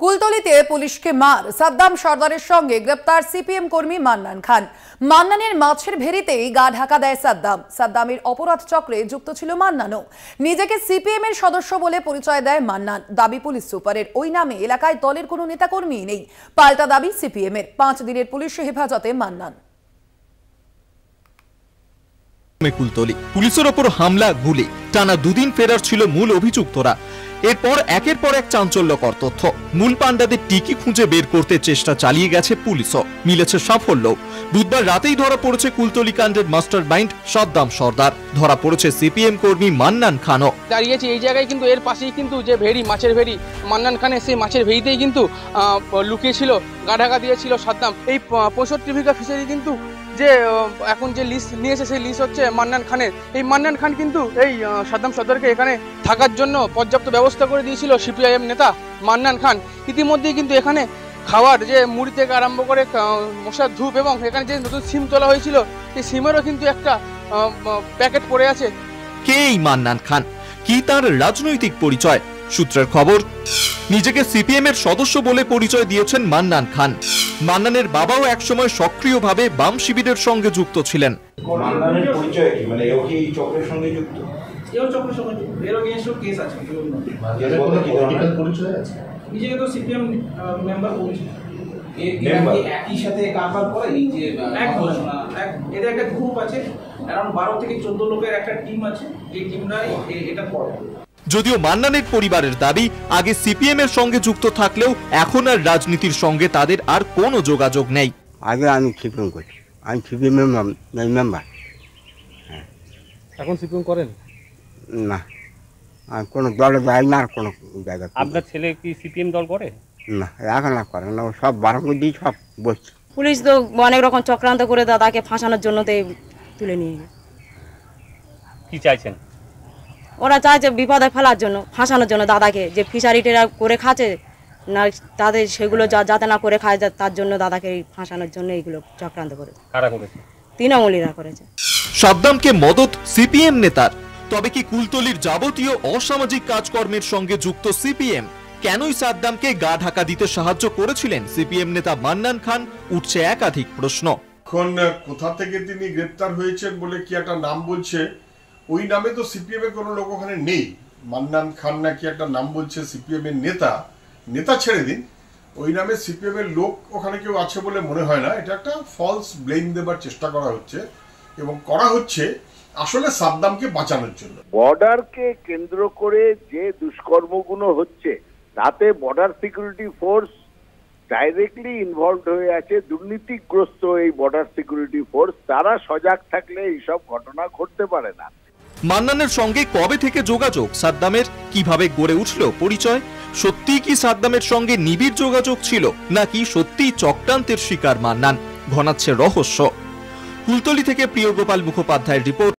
কুলতলিতে পুলিশকে মার, সাদ্দাম সর্দারের সঙ্গে গ্রেপ্তার সিপিএম কর্মী মান্নান খান। মান্নানের মাছের ভেড়িতেই গা ঢাকা দেয় সাদ্দাম। সাদ্দামের অপরাধ চক্রে যুক্ত ছিল মান্নানও। নিজেকে সিপিএম এর সদস্য বলে পরিচয় দেয় মান্নান। দাবি পুলিশ সুপারের, ওই নামে এলাকায় দলের কোনো নেতাকর্মী নেই। পাল্টা দাবি সিপিএম এর। 5 দিনের পুলিশ হেফাজতে মান্নান। কুলতলি পুলিশের ওপর হামলা, গুলি, টানা 2 দিন ফেরার ছিল মূল অভিযুক্তরা। এরপর একের পর এক চাঞ্চল্যকর তথ্য। মূল পান্ডাদের টিকি খুঁজে বের করতে চেষ্টা চালিয়ে গেছে পুলিশও, মিলেছে সাফল্য। বুধবার রাতেই ধরা পড়েছে কুলতলি কাণ্ডের মাস্টার মাইন্ড সাদ্দাম সর্দার। ধরা পড়েছে সিপিএম কর্মী মান্নান খানও। দাঁড়িয়েছে এই জায়গায়, কিন্তু এর পাশেই কিন্তু যে ভেড়ি, মাছের ভেড়ি, মান্নান খানের সেই মাছের ভেড়িতেই কিন্তু লুকিয়েছিল, গা ঢাকা দিয়েছিল সাদ্দাম। এই 65 বিঘা ফিশারি কিন্তু যে এখন যে লিস্ট নিয়েছে, সেই লিস্ট হচ্ছে মান্নান খানের। এই মান্নান খান কিন্তু এই সাদ্দাম সর্দারকে এখানে থাকার জন্য পর্যাপ্ত ব্যবস্থা করে দিয়েছিল সিপিআইএম নেতা মান্নান খান। ইতিমধ্যেই কিন্তু এখানে খাওয়ার যে মুড়ি থেকে আরম্ভ করে মশার ধূপ এবং এখানে যে নতুন সিম তোলা হয়েছিল, সেই সিমেরও কিন্তু একটা প্যাকেট পড়ে আছে। কে এই মান্নান খান? কি তার রাজনৈতিক পরিচয়? সূত্রের খবর, নিজেকে সিপিএম এর সদস্য বলে পরিচয় দিয়েছেন মান্নান খান। মান্নানের বাবাও একসময় সক্রিয়ভাবে বাম শিবিরের সঙ্গে যুক্ত ছিলেন। মান্নানের পরিচয় কি? মানে এও কি চক্রের সঙ্গে যুক্ত? এও চক্রের সঙ্গে যুক্ত। এর এগেইনস্ট কেস আছে। এর মধ্যে কি ধরনের পরিচয় আছে? নিজেকে তো সিপিএম মেম্বার বলছে। একই সাথে কারবার করে এই যে এদের একটা গ্রুপ আছে, अराउंड 12 থেকে 14 লোকের একটা টিম আছে। এই টিমটাই এটা করে। যদিও মান্নানের পরিবারের দাবি, আগে সিপিএম এর সঙ্গে যুক্ত থাকলেও এখন আর রাজনীতির সঙ্গে তাদের আর কোনো যোগাযোগ নেই। আগে আমি সিপিএম করছি, আমি সিপিএম মেম্বার। এখন সিপিএম করেন না, আমি কোনো দলে যাই না, আর কোনো জায়গা। আপনার ছেলে কি সিপিএম দল করে? না, এখন না করে না, সব বারঙ্গ দিয়ে সব বসছে। পুলিশ তো অনেক রকম চক্রান্ত করে দাদাকে ফাঁসানোর জন্য তুলে নিয়ে গেছে। কি চাইছেন? ওরা চাইছে বিপদে ফেলার জন্য, ফাঁসানোর জন্য দাদাকে, যে ফিশারিটেরা করে খাচ্ছে না, তাদের সেগুলো যাতে না করে খায়, তার জন্য দাদাকে ফাঁসানোর জন্য এইগুলো চক্রান্ত করে। কারা করেছে? তৃণমূলীরা করেছে। সাদ্দামকে মদত সিপিএম নেতার। তবে কি কুলতলির যাবতীয় অসামাজিক কাজকর্মের সঙ্গে যুক্ত সিপিএম? কেনই সাদ্দামকে গা ঢাকা দিতে সাহায্য করেছিলেন সিপিএম নেতা মান্নান খান? উঠছে একাধিক প্রশ্ন। এখন কোথা থেকে তিনি গ্রেপ্তার হয়েছেন বলে কি একটা নাম বলছে, ওই নামে তো সিপিএম এর কোনো লোক ওখানে নেই। মান্নান খান নাকি একটা নাম বলছে সিপিএম এর নেতা ছেড়ে দিন, ওই নামে সিপিএম এর লোক ওখানে কেউ আছে বলে মনে হয় না। এটা একটা ফলস ব্লেম দেবার চেষ্টা করা হচ্ছে, এবং করা হচ্ছে আসলে সাদ্দামকে বাঁচানোর জন্য। বর্ডারকে কেন্দ্র করে যে দুষ্কর্মগুলো হচ্ছে, তাতে border security force directly involved হয়ে আছে। দুর্নীতিগ্রস্ত এই বর্ডার সিকিউরিটি ফোর্স, তারা সজাগ থাকলে এইসব ঘটনা ঘটতে পারে না। মান্নানের সঙ্গে কবে থেকে যোগাযোগ সাদ্দামের? কিভাবে গড়ে উঠল পরিচয়? সত্যিই কি সাদ্দামের সঙ্গে নিবিড় যোগাযোগ ছিল, নাকি সত্যিই চক্রান্তের শিকার মান্নান? ঘনাচ্ছে রহস্য। কুলতলি থেকে প্রিয়গোপাল মুখোপাধ্যায়ের রিপোর্ট।